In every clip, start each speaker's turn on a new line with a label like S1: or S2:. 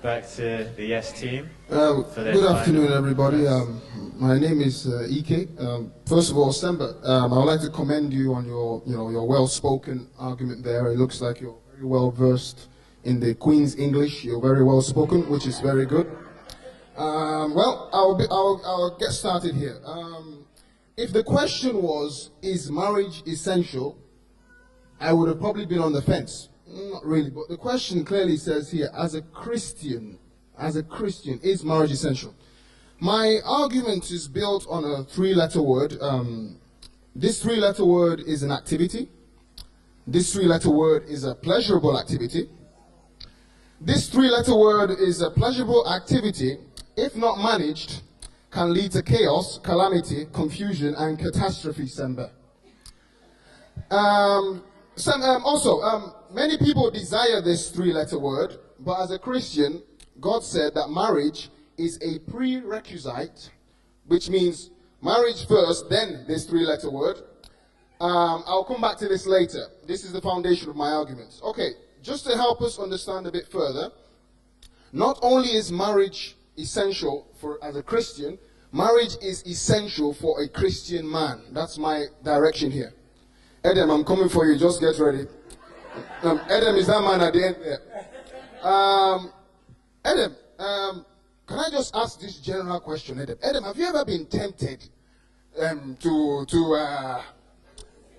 S1: back to the Yes team.
S2: Good afternoon, everybody. My name is Ike. First of all, Semba, I would like to commend you on your well-spoken argument there. It looks like you're very well versed in the Queen's English. You're very well spoken, which is very good. Well, I'll get started here. If the question was, is marriage essential, I would have probably been on the fence. Not really, but the question clearly says here, as a Christian, is marriage essential? My argument is built on a three-letter word. This three-letter word is an activity. This three-letter word is a pleasurable activity. This three-letter word is a pleasurable activity, if not managed, can lead to chaos, calamity, confusion, and catastrophe, Semba. Many people desire this three-letter word, but as a Christian, God said that marriage is a prerequisite, which means marriage first, then this three-letter word. I'll come back to this later. This is the foundation of my arguments. Okay, just to help us understand a bit further, not only is marriage essential as a Christian, marriage is essential for a Christian man. That's my direction here. Adam, I'm coming for you. Just get ready. Adam is that man at the end there. Adam, can I just ask this general question, Adam? Adam, have you ever been tempted to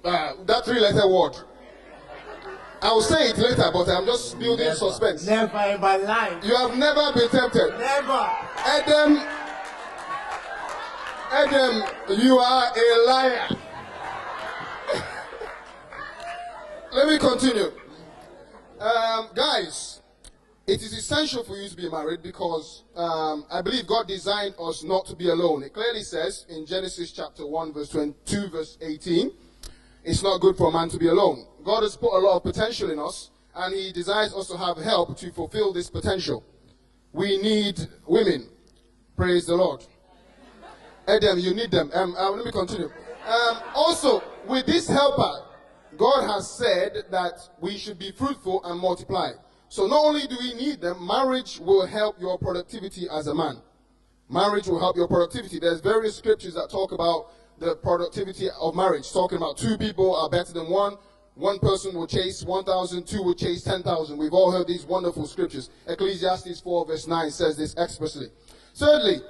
S2: that three-letter word? I'll say it later, but I'm just building suspense.
S3: Never in my life.
S2: You have never been tempted?
S3: Never.
S2: Adam, you are a liar. Let me continue. Guys, it is essential for you to be married because I believe God designed us not to be alone. It clearly says in Genesis chapter 1, verse 22, verse 18, it's not good for a man to be alone. God has put a lot of potential in us, and he desires us to have help to fulfill this potential. We need women. Praise the Lord. Adam, you need them. Let me continue. Also, with this helper, God has said that we should be fruitful and multiply. So not only do we need them, marriage will help your productivity as a man. Marriage will help your productivity. There's various scriptures that talk about the productivity of marriage, talking about 2 people are better than 1. 1 person will chase 1,000, 2 will chase 10,000. We've all heard these wonderful scriptures. Ecclesiastes 4 verse 9 says this expressly. Thirdly,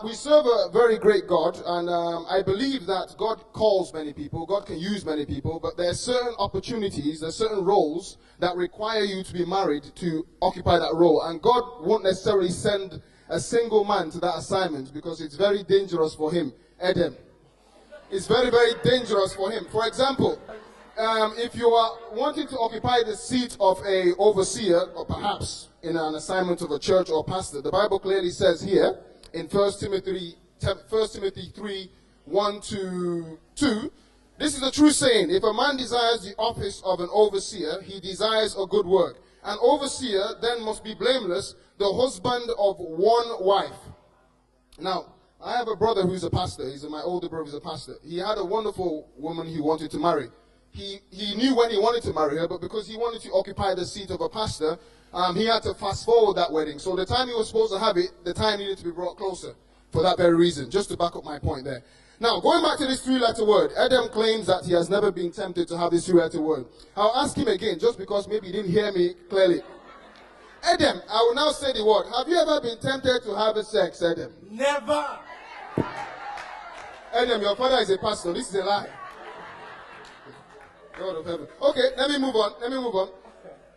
S2: we serve a very great God, and I believe that God calls many people, God can use many people, but there are certain opportunities, there are certain roles that require you to be married to occupy that role, and God won't necessarily send a single man to that assignment because it's very dangerous for him. Adam, it's very, very dangerous for him. For example, if you are wanting to occupy the seat of a overseer, or perhaps in an assignment of a church or pastor, the Bible clearly says here, in 1 Timothy 3, 1 to 2, this is a true saying. If a man desires the office of an overseer, he desires a good work. An overseer then must be blameless, the husband of one wife. Now, I have a brother who's a pastor. My older brother who's a pastor. He had a wonderful woman he wanted to marry. He knew when he wanted to marry her, but because he wanted to occupy the seat of a pastor, he had to fast forward that wedding. So the time he was supposed to have it, the time needed to be brought closer for that very reason, just to back up my point there. Now, going back to this three-letter word, Adam claims that he has never been tempted to have this three-letter word. I'll ask him again, just because maybe he didn't hear me clearly. Adam, I will now say the word. Have you ever been tempted to have sex, Adam?
S3: Never.
S2: Adam, your father is a pastor. This is a lie. God of heaven. Okay, let me move on.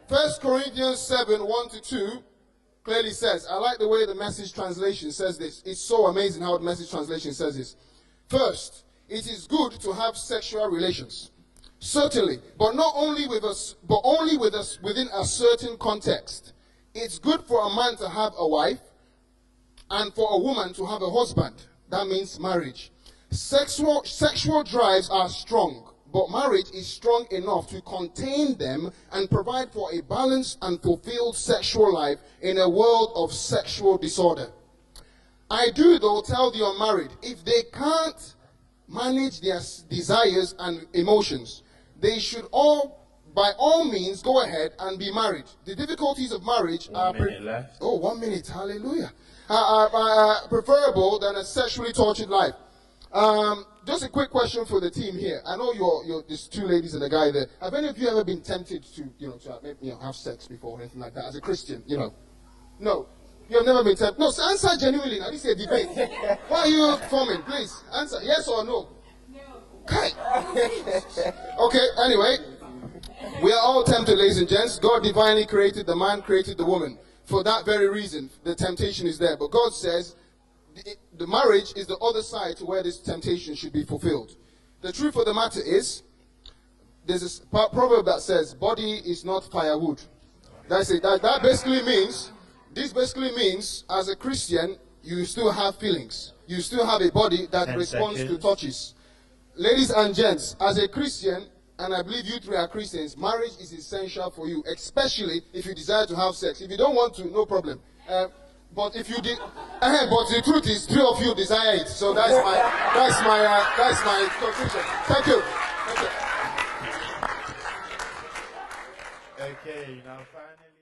S2: 1 Corinthians 7, 1 to 2 clearly says, I like the way the Message translation says this. It's so amazing how the Message translation says this. First, it is good to have sexual relations. Certainly, but not only with us, but only with us within a certain context. It's good for a man to have a wife and for a woman to have a husband. That means marriage. Sexual drives are strong. But marriage is strong enough to contain them and provide for a balanced and fulfilled sexual life in a world of sexual disorder. I do, though, tell the unmarried, if they can't manage their desires and emotions, they should all by all means, go ahead and be married. The difficulties of marriage are...
S1: 1 minute left.
S2: Oh, 1 minute. Hallelujah. Are preferable than a sexually tortured life. Just a quick question for the team here. I know there's two ladies and a guy there. Have any of you ever been tempted to have sex before or anything like that as a Christian? No. You have never been tempted. No, so answer genuinely. Now this is a debate. Why are you forming? Please answer yes or no. No. Okay. Okay. Anyway, we are all tempted, ladies and gents. God divinely created the man, created the woman. For that very reason, the temptation is there. But God says the marriage is the other side to where this temptation should be fulfilled. The truth of the matter is, there's a proverb that says, "Body is not firewood." That's it. That basically means. This basically means, as a Christian, you still have feelings. You still have a body that responds to touches. Ladies and gents, as a Christian, and I believe you three are Christians, marriage is essential for you, especially if you desire to have sex. If you don't want to, no problem. But if you did, but the truth is, three of you desire it. So that's my conclusion. Thank you.
S1: Okay, now finally.